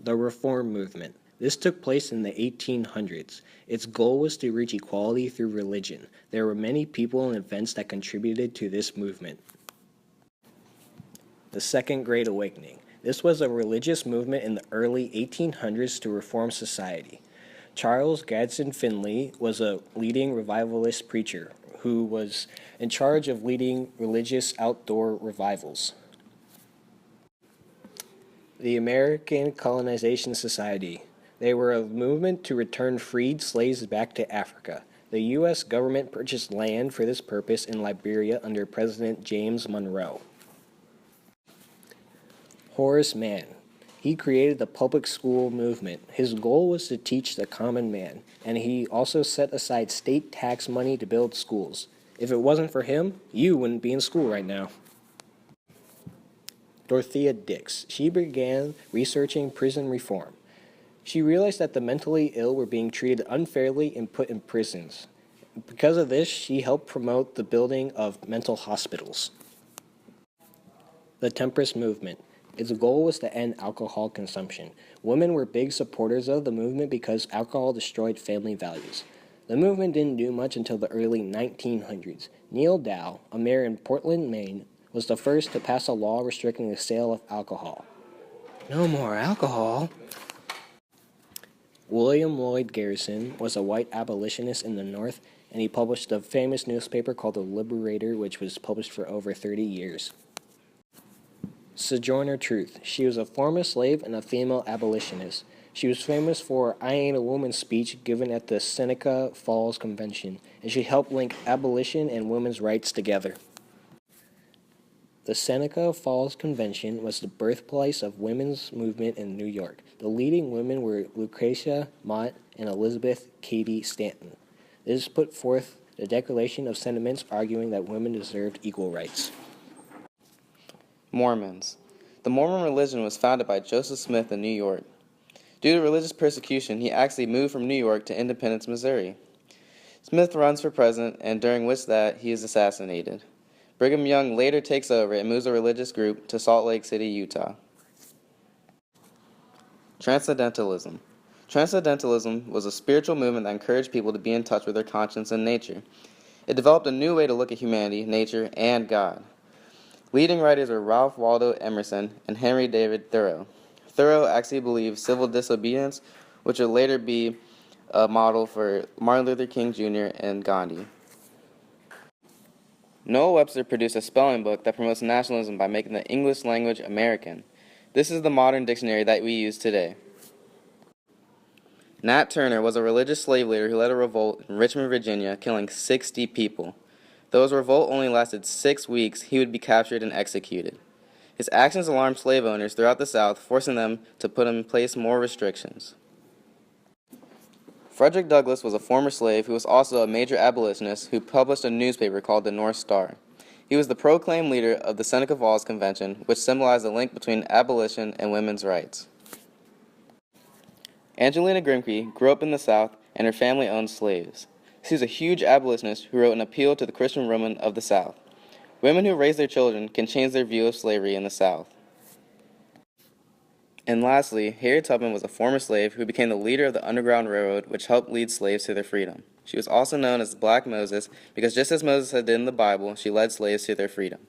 The Reform Movement. This took place in the 1800s. Its goal was to reach equality through religion. There were many people and events that contributed to this movement. The Second Great Awakening. This was a religious movement in the early 1800s to reform society. Charles Gadsden Finley was a leading revivalist preacher who was in charge of leading religious outdoor revivals. The American Colonization Society. They were a movement to return freed slaves back to Africa. The U.S. government purchased land for this purpose in Liberia under President James Monroe. Horace Mann. He created the public school movement. His goal was to teach the common man, and he also set aside state tax money to build schools. If it wasn't for him, you wouldn't be in school right now. Dorothea Dix. She began researching prison reform. She realized that the mentally ill were being treated unfairly and put in prisons. Because of this, she helped promote the building of mental hospitals. The Temperance Movement. Its goal was to end alcohol consumption. Women were big supporters of the movement because alcohol destroyed family values. The movement didn't do much until the early 1900s. Neil Dow, a mayor in Portland, Maine, was the first to pass a law restricting the sale of alcohol. No more alcohol. William Lloyd Garrison was a white abolitionist in the North, and he published a famous newspaper called The Liberator, which was published for over 30 years. Sojourner Truth. She was a former slave and a female abolitionist. She was famous for I Ain't a Woman speech given at the Seneca Falls Convention, and she helped link abolition and women's rights together. The Seneca Falls Convention was the birthplace of women's movement in New York. The leading women were Lucretia Mott and Elizabeth Cady Stanton. This put forth the Declaration of Sentiments arguing that women deserved equal rights. Mormons. The Mormon religion was founded by Joseph Smith in New York. Due to religious persecution, he actually moved from New York to Independence, Missouri. Smith runs for president, and during which that he is assassinated. Brigham Young later takes over and moves the religious group to Salt Lake City, Utah. Transcendentalism. Transcendentalism was a spiritual movement that encouraged people to be in touch with their conscience and nature. It developed a new way to look at humanity, nature, and God. Leading writers were Ralph Waldo Emerson and Henry David Thoreau. Thoreau actually believed civil disobedience, which would later be a model for Martin Luther King Jr. and Gandhi. Noah Webster produced a spelling book that promotes nationalism by making the English language American. This is the modern dictionary that we use today. Nat Turner was a religious slave leader who led a revolt in Richmond, Virginia, killing 60 people. Though his revolt only lasted 6 weeks, he would be captured and executed. His actions alarmed slave owners throughout the South, forcing them to put in place more restrictions. Frederick Douglass was a former slave who was also a major abolitionist who published a newspaper called the North Star. He was the proclaimed leader of the Seneca Falls Convention, which symbolized the link between abolition and women's rights. Angelina Grimke grew up in the South, and her family owned slaves. She was a huge abolitionist who wrote an appeal to the Christian women of the South. Women who raise their children can change their view of slavery in the South. And lastly, Harriet Tubman was a former slave who became the leader of the Underground Railroad, which helped lead slaves to their freedom. She was also known as Black Moses because just as Moses had did in the Bible, she led slaves to their freedom.